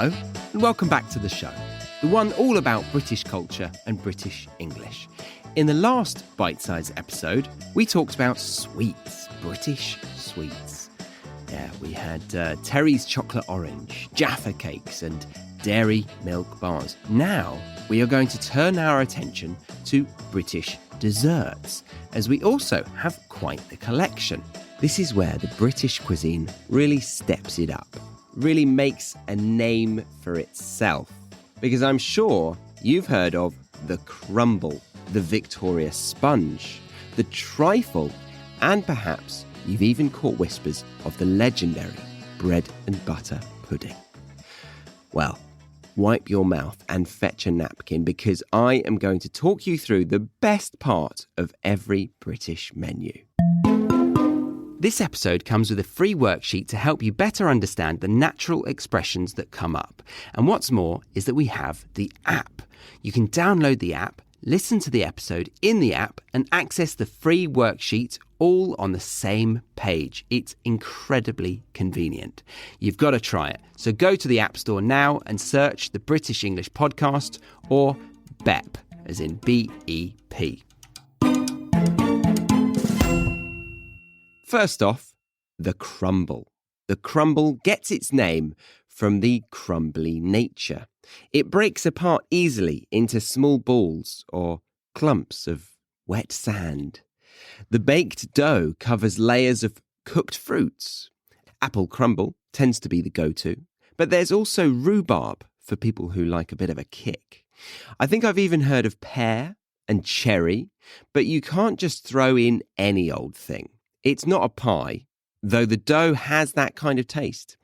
Hello, and welcome back to the show, the one all about British culture and British English. In the last Bitesize episode, we talked about sweets, British sweets. Yeah, we had Terry's chocolate orange, Jaffa cakes, and dairy milk bars. Now, we are going to turn our attention to British desserts, as we also have quite the collection. This is where the British cuisine really steps it up, really makes a name for itself. Because I'm sure you've heard of the crumble, the Victoria sponge, the trifle, and perhaps you've even caught whispers of the legendary bread and butter pudding. Well, wipe your mouth and fetch a napkin, because I am going to talk you through the best part of every British menu. This episode comes with a free worksheet to help you better understand the natural expressions that come up. And what's more is that we have the app. You can download the app, listen to the episode in the app, and access the free worksheet all on the same page. It's incredibly convenient. You've got to try it. So go to the App Store now and search the British English Podcast, or BEP, as in B-E-P. First off, the crumble. The crumble gets its name from the crumbly nature. It breaks apart easily into small balls or clumps of wet sand. The baked dough covers layers of cooked fruits. Apple crumble tends to be the go-to, but there's also rhubarb for people who like a bit of a kick. I think I've even heard of pear and cherry, but you can't just throw in any old thing. It's not a pie, though the dough has that kind of taste.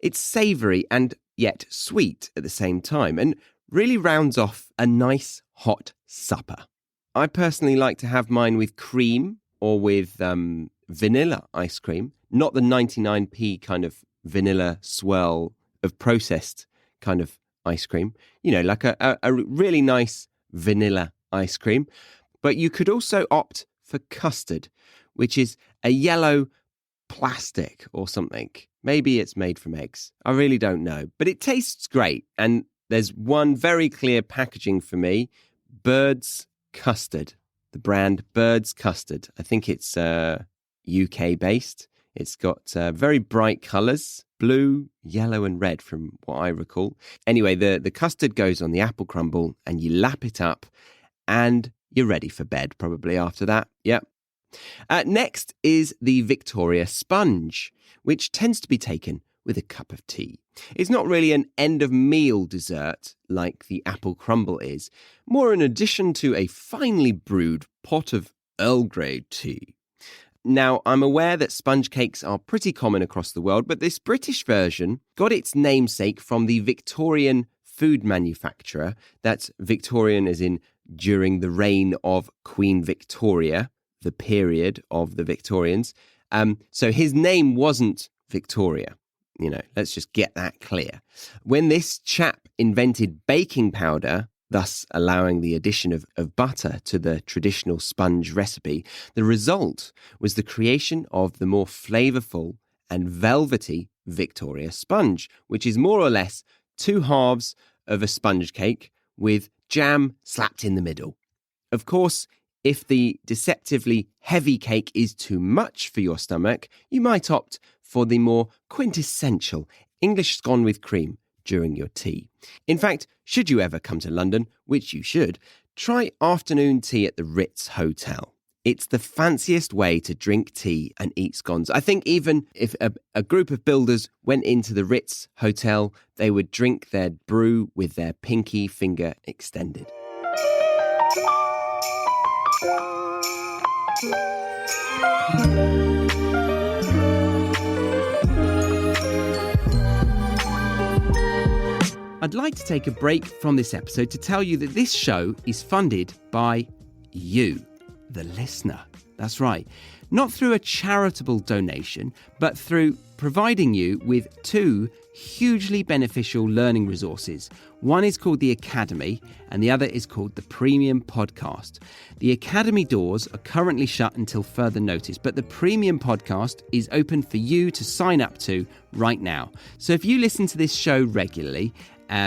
It's savoury and yet sweet at the same time, and really rounds off a nice hot supper. I personally like to have mine with cream or with vanilla ice cream, not the 99p kind of vanilla swirl of processed kind of ice cream. You know, like a really nice vanilla ice cream. But you could also opt for custard, which is a yellow plastic or something. Maybe it's made from eggs. I really don't know. But it tastes great. And there's one very clear packaging for me. Bird's Custard. The brand Bird's Custard. I think it's UK based. It's got very bright colours. Blue, yellow and red from what I recall. Anyway, the custard goes on the apple crumble and you lap it up and you're ready for bed probably after that. Yep. Next is the Victoria sponge, which tends to be taken with a cup of tea. It's not really an end-of-meal dessert like the apple crumble is, more an addition to a finely brewed pot of Earl Grey tea. Now, I'm aware that sponge cakes are pretty common across the world, but this British version got its namesake from the Victorian food manufacturer. That's Victorian as in during the reign of Queen Victoria, the period of the Victorians. So his name wasn't Victoria. You know, let's just get that clear. When this chap invented baking powder, thus allowing the addition of butter to the traditional sponge recipe, the result was the creation of the more flavourful and velvety Victoria sponge, which is more or less two halves of a sponge cake with jam slapped in the middle. Of course, if the deceptively heavy cake is too much for your stomach, you might opt for the more quintessential English scone with cream during your tea. In fact, should you ever come to London, which you should, try afternoon tea at the Ritz Hotel. It's the fanciest way to drink tea and eat scones. I think even if a group of builders went into the Ritz Hotel, they would drink their brew with their pinky finger extended. I'd like to take a break from this episode to tell you that this show is funded by you, the listener. That's right. Not through a charitable donation, but through providing you with 2 hugely beneficial learning resources. One is called the Academy and the other is called the Premium Podcast. The Academy doors are currently shut until further notice, but the Premium Podcast is open for you to sign up to right now. So if you listen to this show regularly,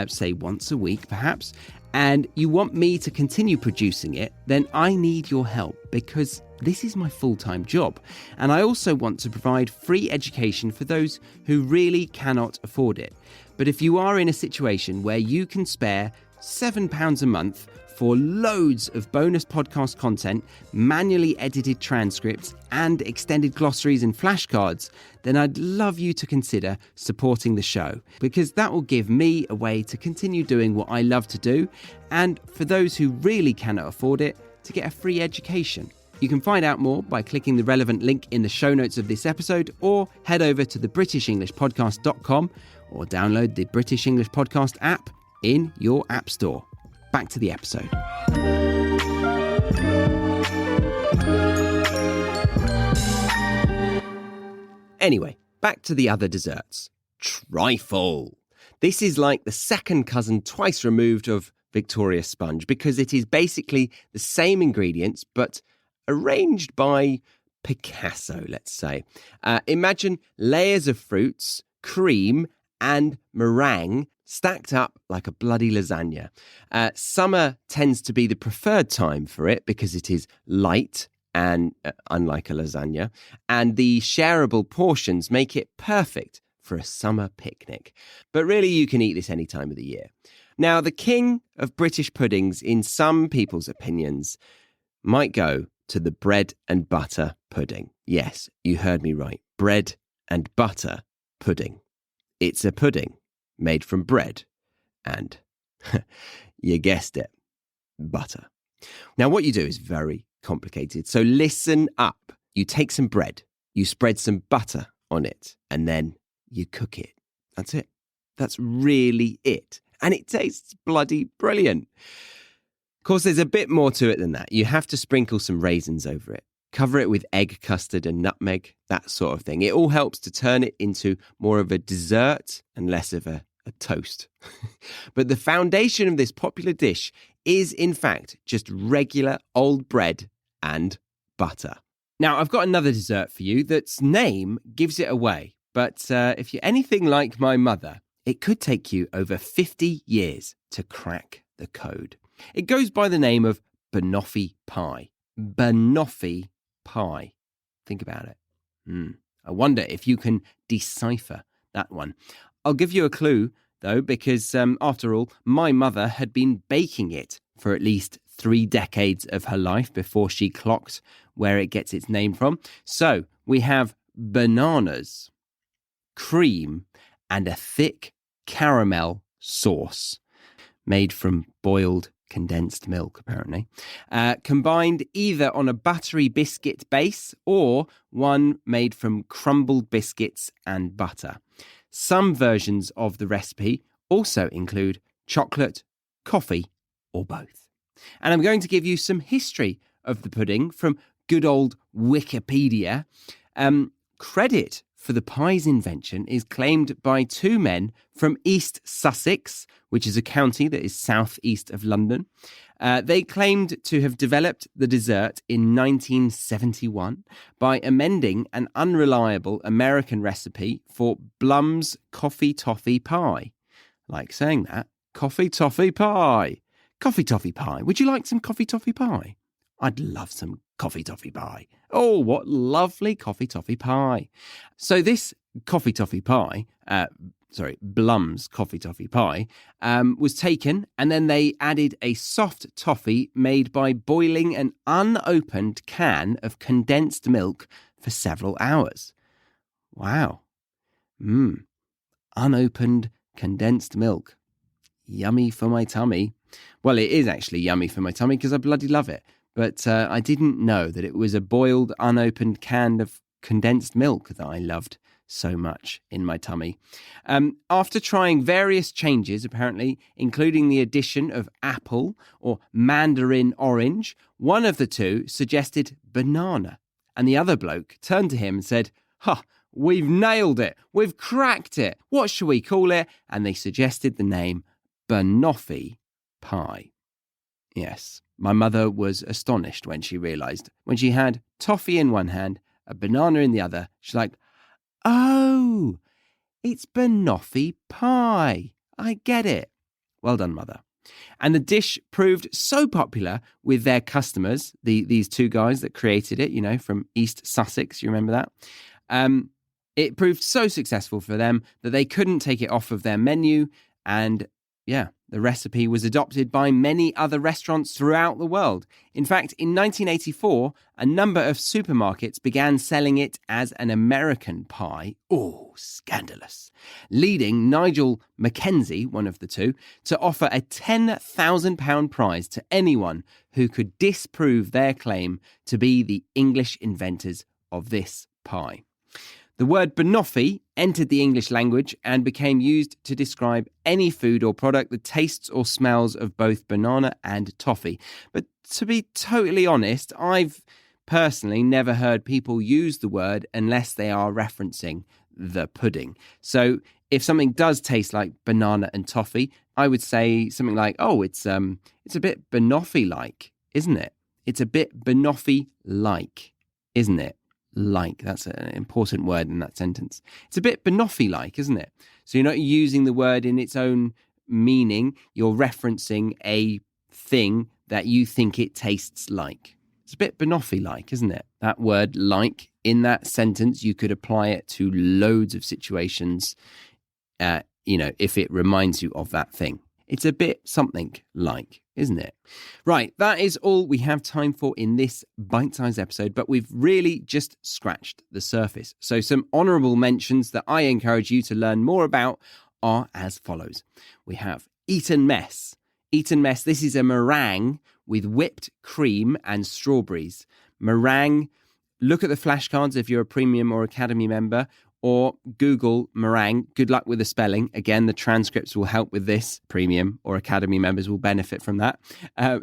say once a week perhaps, and you want me to continue producing it, then I need your help because this is my full-time job. And I also want to provide free education for those who really cannot afford it. But if you are in a situation where you can spare £7 a month for loads of bonus podcast content, manually edited transcripts, and extended glossaries and flashcards, then I'd love you to consider supporting the show, because that will give me a way to continue doing what I love to do, and for those who really cannot afford it, to get a free education. You can find out more by clicking the relevant link in the show notes of this episode, or head over to thebritishenglishpodcast.com or download the British English Podcast app in your app store. Back to the episode. Anyway, back to the other desserts. Trifle. This is like the second cousin twice removed of Victoria Sponge because it is basically the same ingredients but arranged by Picasso, let's say. Imagine layers of fruits, cream and meringue stacked up like a bloody lasagna. Summer tends to be the preferred time for it because it is light and unlike a lasagna, and the shareable portions make it perfect for a summer picnic. But really, you can eat this any time of the year. Now, the king of British puddings, in some people's opinions, might go to the bread and butter pudding. Yes, you heard me right. Bread and butter pudding. It's a pudding made from bread and, you guessed it, butter. Now, what you do is very complicated. So listen up. You take some bread, you spread some butter on it, and then you cook it. That's it. That's really it. And it tastes bloody brilliant. Of course, there's a bit more to it than that. You have to sprinkle some raisins over it. Cover it with egg custard and nutmeg, that sort of thing. It all helps to turn it into more of a dessert and less of a toast. But the foundation of this popular dish is, in fact, just regular old bread and butter. Now, I've got another dessert for you that's name gives it away. But if you're anything like my mother, it could take you over 50 years to crack the code. It goes by the name of banoffee pie. Banoffee pie. Think about it. I wonder if you can decipher that one. I'll give you a clue, though, because after all, my mother had been baking it for at least 3 decades of her life before she clocked where it gets its name from. So we have bananas, cream, and a thick caramel sauce made from boiled condensed milk, apparently, combined either on a buttery biscuit base or one made from crumbled biscuits and butter. Some versions of the recipe also include chocolate, coffee, or both. And I'm going to give you some history of the pudding from good old Wikipedia. Credit for the pie's invention is claimed by 2 men from East Sussex, which is a county that is southeast of London. They claimed to have developed the dessert in 1971 by amending an unreliable American recipe for Blum's coffee toffee pie. Like saying that, coffee toffee pie. Coffee toffee pie. Would you like some coffee toffee pie? I'd love some coffee toffee pie. Oh, what lovely coffee toffee pie. So this coffee toffee pie, Blum's coffee toffee pie, was taken and then they added a soft toffee made by boiling an unopened can of condensed milk for several hours. Wow. Unopened condensed milk. Yummy for my tummy. Well, it is actually yummy for my tummy because I bloody love it. But I didn't know that it was a boiled, unopened can of condensed milk that I loved so much in my tummy. After trying various changes, apparently, including the addition of apple or mandarin orange, One of the two suggested banana, and the other bloke turned to him and said, "Ha, we've nailed it. We've cracked it. What shall we call it?" And they suggested the name banoffee pie. Yes, my mother was astonished when she realised. When she had toffee in one hand, a banana in the other, she's like, "Oh, it's banoffee pie. I get it." Well done, Mother. And the dish proved so popular with their customers, these two guys that created it, from East Sussex, you remember that? It proved so successful for them that they couldn't take it off of their menu. And the recipe was adopted by many other restaurants throughout the world. In fact, in 1984, a number of supermarkets began selling it as an American pie. Oh, scandalous. Leading Nigel Mackenzie, one of the two, to offer a £10,000 prize to anyone who could disprove their claim to be the English inventors of this pie. The word banoffee entered the English language and became used to describe any food or product that tastes or smells of both banana and toffee. But to be totally honest, I've personally never heard people use the word unless they are referencing the pudding. So if something does taste like banana and toffee, I would say something like, "Oh, it's a bit banoffee-like, isn't it? It's a bit banoffee-like, isn't it?" Like, that's an important word in that sentence. It's a bit banoffee-like, isn't it? So you're not using the word in its own meaning. You're referencing a thing that you think it tastes like. It's a bit banoffee-like, isn't it? That word "like" in that sentence, you could apply it to loads of situations, if it reminds you of that thing. It's a bit something like, isn't it? Right, that is all we have time for in this bite-sized episode, but we've really just scratched the surface. So some honourable mentions that I encourage you to learn more about are as follows. We have Eton Mess. Eton Mess, this is a meringue with whipped cream and strawberries. Meringue, look at the flashcards if you're a premium or academy member, or Google meringue. Good luck with the spelling. Again, the transcripts will help with this. Premium or academy members will benefit from that.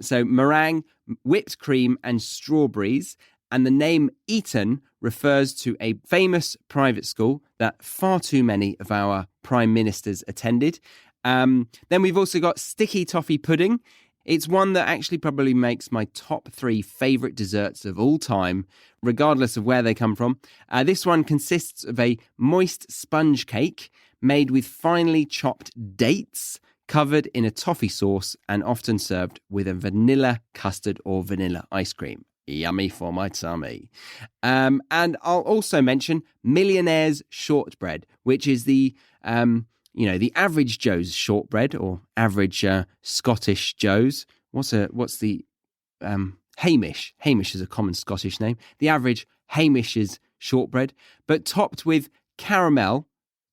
So meringue, whipped cream and strawberries. And the name Eton refers to a famous private school that far too many of our prime ministers attended. Then we've also got sticky toffee pudding. It's one that actually probably makes my top 3 favourite desserts of all time, regardless of where they come from. This one consists of a moist sponge cake made with finely chopped dates, covered in a toffee sauce and often served with a vanilla custard or vanilla ice cream. Yummy for my tummy. And I'll also mention Millionaire's Shortbread, which is the average Joe's shortbread, or average Scottish Joe's. What's the Hamish? Hamish is a common Scottish name. The average Hamish's shortbread, but topped with caramel,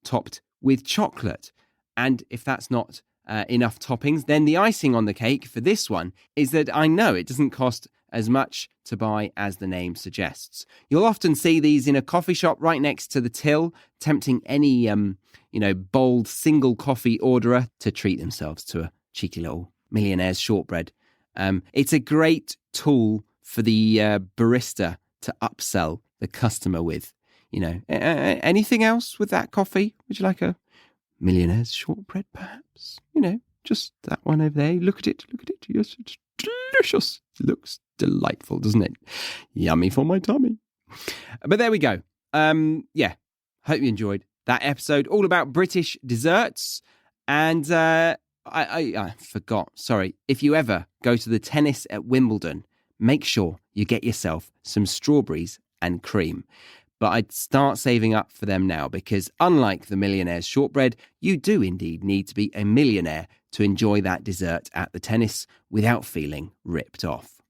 topped with chocolate. And if that's not enough toppings, then the icing on the cake for this one is that I know it doesn't cost as much to buy as the name suggests. You'll often see these in a coffee shop right next to the till, tempting any bold single coffee orderer to treat themselves to a cheeky little Millionaire's Shortbread. It's a great tool for the barista to upsell the customer with. Anything else with that coffee? Would you like a Millionaire's Shortbread, perhaps? Just that one over there. Look at it. Yes, it's delicious. Looks delightful, doesn't it? Yummy for my tummy. But there we go. Hope you enjoyed that episode, all about British desserts. And I forgot, sorry. If you ever go to the tennis at Wimbledon, make sure you get yourself some strawberries and cream. But I'd start saving up for them now, because unlike the Millionaire's Shortbread, you do indeed need to be a millionaire to enjoy that dessert at the tennis without feeling ripped off.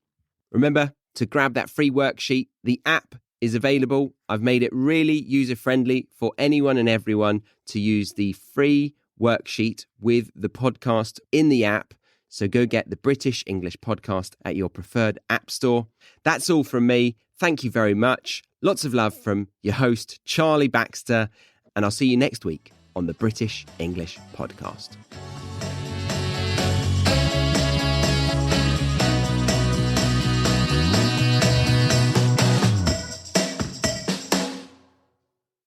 Remember to grab that free worksheet. The app is available. I've made it really user-friendly for anyone and everyone to use the free worksheet with the podcast in the app. So go get the British English Podcast at your preferred app store. That's all from me. Thank you very much. Lots of love from your host, Charlie Baxter, and I'll see you next week on the British English Podcast.